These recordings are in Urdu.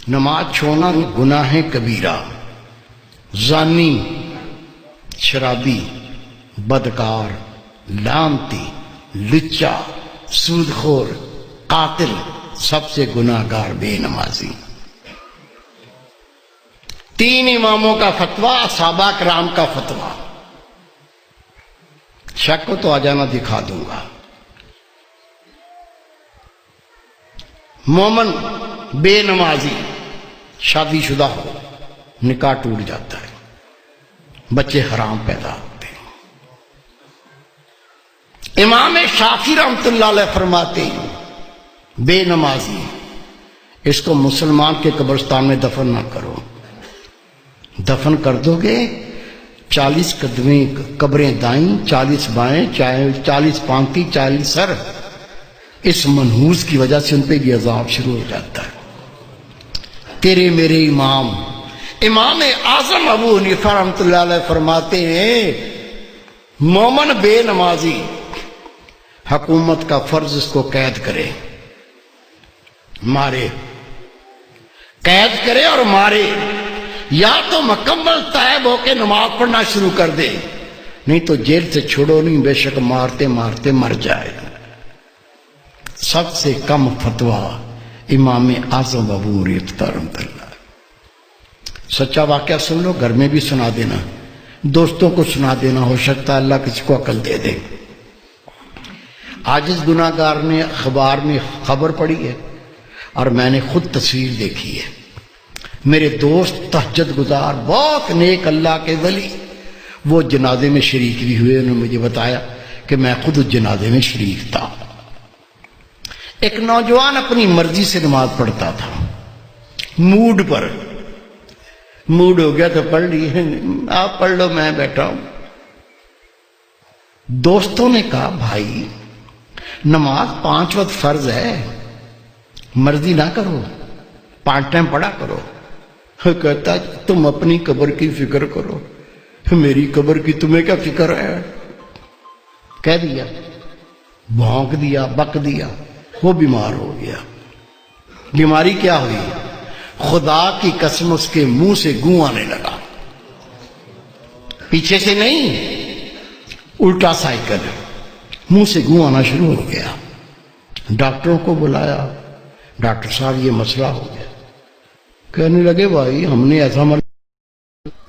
نماز چھوڑنا گناہ کبیرہ، زانی، شرابی، بدکار، لعنتی، لچا، سود خور، قاتل، سب سے گناہ گار بے نمازی۔ 3 اماموں کا فتویٰ، صحابہ کرام کا فتویٰ۔ شک ہو تو آ جانا، دکھا دوں گا۔ مومن بے نمازی شادی شدہ ہو، نکاح ٹوٹ جاتا ہے، بچے حرام پیدا ہوتے ہیں۔ امام شافعی رحمۃ اللہ علیہ فرماتے ہیں بے نمازی اس کو مسلمان کے قبرستان میں دفن نہ کرو، دفن کر دو گے 40 قدمیں قبریں دائیں، 40 بائیں، 40 پانتی، 40 سر، اس منحوس کی وجہ سے ان پہ بھی عذاب شروع ہو جاتا ہے۔ تیرے میرے امام اعظم ابو حنیفہ رحمۃ اللہ علیہ فرماتے ہیں مومن بے نمازی حکومت کا فرض اس کو قید کرے، مارے، قید کرے اور مارے، یا تو مکمل تائب ہو کے نماز پڑھنا شروع کر دے، نہیں تو جیل سے چھوڑو نہیں، بے شک مارتے مارتے مر جائے۔ سب سے کم فتویٰ امام اعظم ابو حنیفہ رحمۃ اللہ۔ سچا واقعہ سن لو، گھر میں بھی سنا دینا، دوستوں کو سنا دینا، ہو سکتا ہے اللہ کسی کو عقل دے دے۔ عاجز گناہ گار نے اخبار میں خبر پڑھی ہے اور میں نے خود تصویر دیکھی ہے۔ میرے دوست تہجد گزار، بہت نیک اللہ کے ولی، وہ جنازے میں شریک بھی ہوئے، انہوں نے مجھے بتایا کہ میں خود اس جنازے میں شریک تھا۔ ایک نوجوان اپنی مرضی سے نماز پڑھتا تھا، موڈ پر، موڈ ہو گیا تو پڑھ لی، آپ پڑھ لو میں بیٹھا ہوں۔ دوستوں نے کہا بھائی نماز 5 وقت فرض ہے، مرضی نہ کرو، 5 ٹائم پڑھا کرو۔ کہتا تم اپنی قبر کی فکر کرو، میری قبر کی تمہیں کیا فکر ہے؟ کہہ دیا، بھونک دیا، بک دیا، وہ بیمار ہو گیا۔ بیماری کیا ہوئی؟ خدا کی قسم اس کے منہ سے گوں آنے لگا، پیچھے سے نہیں، الٹا سائیکل، منہ سے گوں آنا شروع ہو گیا۔ ڈاکٹروں کو بلایا، ڈاکٹر صاحب یہ مسئلہ ہو گیا۔ کہنے لگے بھائی ہم نے ایسا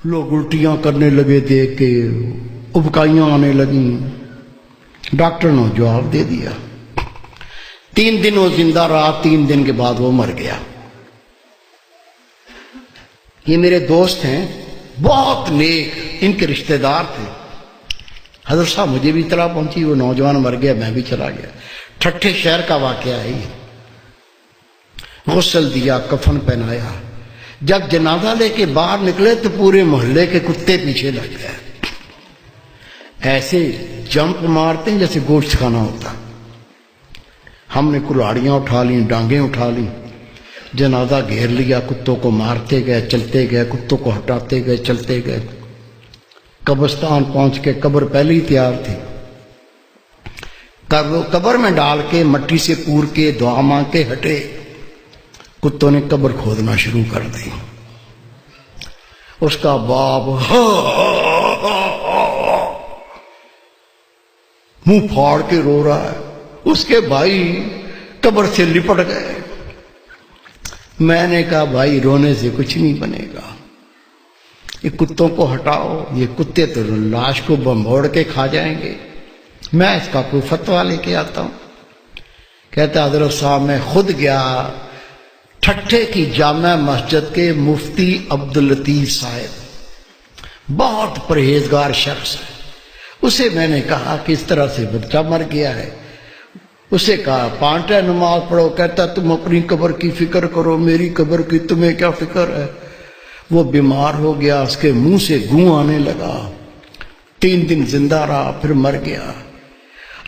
لوگ الٹیاں کرنے لگے دیکھ کے، ابکائیاں آنے لگیں۔ ڈاکٹر نے جواب دے دیا۔ 3 دن وہ زندہ رہا، 3 دن کے بعد وہ مر گیا۔ یہ میرے دوست ہیں، بہت نیک، ان کے رشتہ دار تھے۔ حضرت صاحب مجھے بھی اطلاع پہنچی وہ نوجوان مر گیا، میں بھی چلا گیا۔ ٹھٹھے شہر کا واقعہ ہے یہ۔ غسل دیا، کفن پہنایا، جب جنازہ لے کے باہر نکلے تو پورے محلے کے کتے پیچھے لگ گئے، ایسے جمپ مارتے ہیں جیسے گوشت کھانا ہوتا۔ ہم نے کلاڑیاں اٹھا لیں، ڈانگیں اٹھا لیں، جنازہ گھیر لیا، کتوں کو مارتے گئے، چلتے گئے، کتوں کو ہٹاتے گئے، چلتے گئے۔ قبرستان پہنچ کے قبر پہلے ہی تیار تھی، قبر میں ڈال کے مٹی سے پور کے دعا مانگ کے ہٹے، کتوں نے قبر کھودنا شروع کر دی۔ اس کا باپ منہ پھاڑ کے رو رہا ہے، اس کے بھائی قبر سے لپٹ گئے۔ میں نے کہا بھائی رونے سے کچھ نہیں بنے گا، یہ کتوں کو ہٹاؤ، یہ کتے تو لاش کو بمبوڑ کے کھا جائیں گے، میں اس کا کوئی فتویٰ لے کے آتا ہوں۔ کہتا حضرت صاحب میں خود گیا ٹھٹھے کی جامع مسجد کے مفتی عبداللطیف صاحب، بہت پرہیزگار شخص ہے، اسے میں نے کہا کہ اس طرح سے بچہ مر گیا ہے، اسے کہا 5 ٹائم نماز پڑھو، کہتا تم اپنی قبر کی فکر کرو، میری قبر کی تمہیں کیا فکر ہے؟ وہ بیمار ہو گیا، اس کے منہ سے گوں آنے لگا، 3 دن زندہ رہا، پھر مر گیا۔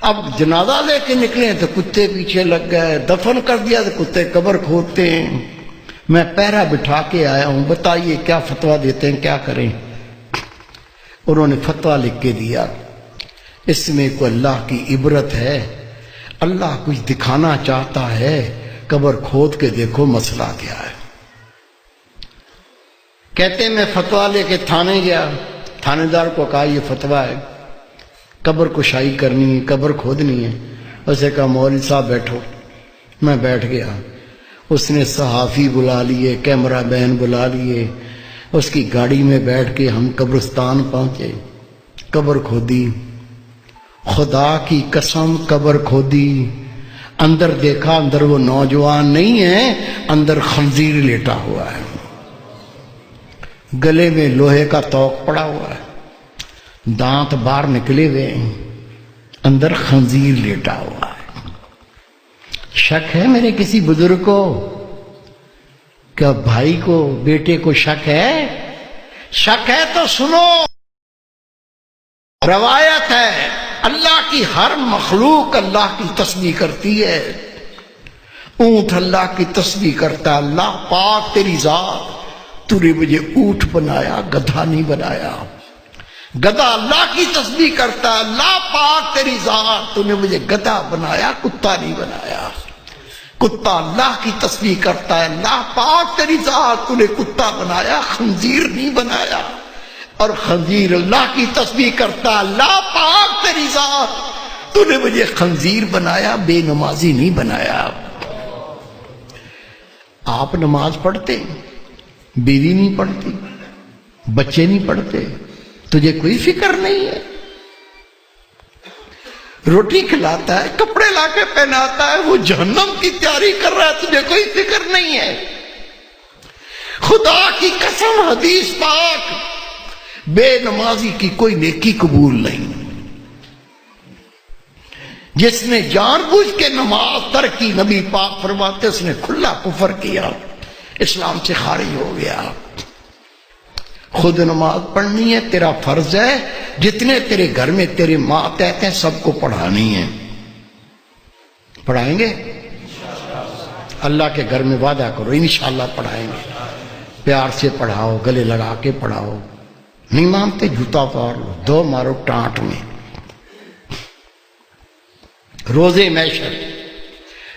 اب جنازہ لے کے نکلے تو کتے پیچھے لگ گئے، دفن کر دیا تو کتے قبر کھودتے ہیں۔ میں پہرا بٹھا کے آیا ہوں، بتائیے کیا فتویٰ دیتے ہیں، کیا کریں؟ انہوں نے فتویٰ لکھ کے دیا، اس میں کوئی اللہ کی عبرت ہے، اللہ کچھ دکھانا چاہتا ہے، قبر کھود کے دیکھو مسئلہ کیا ہے۔ کہتے میں فتویٰ لے کے تھانے گیا، تھانے دار کو کہا یہ فتویٰ ہے، قبر کشائی کرنی ہے، قبر کھودنی ہے۔ اسے کہا مولوی صاحب بیٹھو۔ میں بیٹھ گیا، اس نے صحافی بلا لیے، کیمرہ مین بلا لیے، اس کی گاڑی میں بیٹھ کے ہم قبرستان پہنچے، قبر کھودی، خدا کی قسم قبر کھودی، اندر دیکھا، اندر وہ نوجوان نہیں ہے، اندر خنزیر لیٹا ہوا ہے، گلے میں لوہے کا توق پڑا ہوا ہے، دانت باہر نکلے ہوئے ہیں، اندر خنزیر لیٹا ہوا ہے۔ شک ہے میرے کسی بزرگ کو؟ کیا بھائی کو، بیٹے کو شک ہے؟ شک ہے تو سنو، روایت ہے اللہ کی ہر مخلوق اللہ کی تسبیح کرتی ہے۔ اونٹ اللہ کی تسبیح کرتا ہے، اللہ پاک تیری ذات، تو نے مجھے اونٹ بنایا، گدھا نہیں بنایا۔ گدھا اللہ کی تسبیح کرتا ہے، اللہ پاک تیری ذات، تو نے مجھے گدھا بنایا، کتا نہیں بنایا۔ کتا اللہ کی تسبیح کرتا ہے، اللہ پاک تیری ذات، تو نے کتا بنایا، خنزیر نہیں بنایا۔ اور خنزیر اللہ کی تسبیح کرتا ہے، اللہ پاک تیری ذات، تو نے مجھے خنزیر بنایا، بے نمازی نہیں بنایا۔ آپ نماز پڑھتے، بیوی نہیں پڑھتی، بچے نہیں پڑھتے، تجھے کوئی فکر نہیں ہے؟ روٹی کھلاتا ہے، کپڑے لا کے پہناتا ہے، وہ جہنم کی تیاری کر رہا ہے، تجھے کوئی فکر نہیں ہے؟ خدا کی قسم حدیث پاک، بے نمازی کی کوئی نیکی قبول نہیں۔ جس نے جان بوجھ کے نماز ترک کی، نبی پاک فرماتے اس نے کھلا کفر کیا، اسلام سے خارج ہو گیا۔ خود نماز پڑھنی ہے، تیرا فرض ہے، جتنے تیرے گھر میں تیرے ماتحت ہیں سب کو پڑھانی ہے۔ پڑھائیں گے؟ اللہ کے گھر میں وعدہ کرو انشاءاللہ پڑھائیں گے۔ پیار سے پڑھاؤ، گلے لگا کے پڑھاؤ، نہیں مانتے جوتا پار لو، دو مارو ٹانٹ میں۔ روزے محشر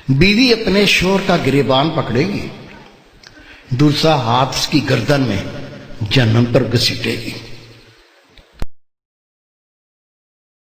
بیوی اپنے شوہر کا گریبان پکڑے گی، دوسرا ہاتھ اس کی گردن میں جہنم پر گھسیٹے گی۔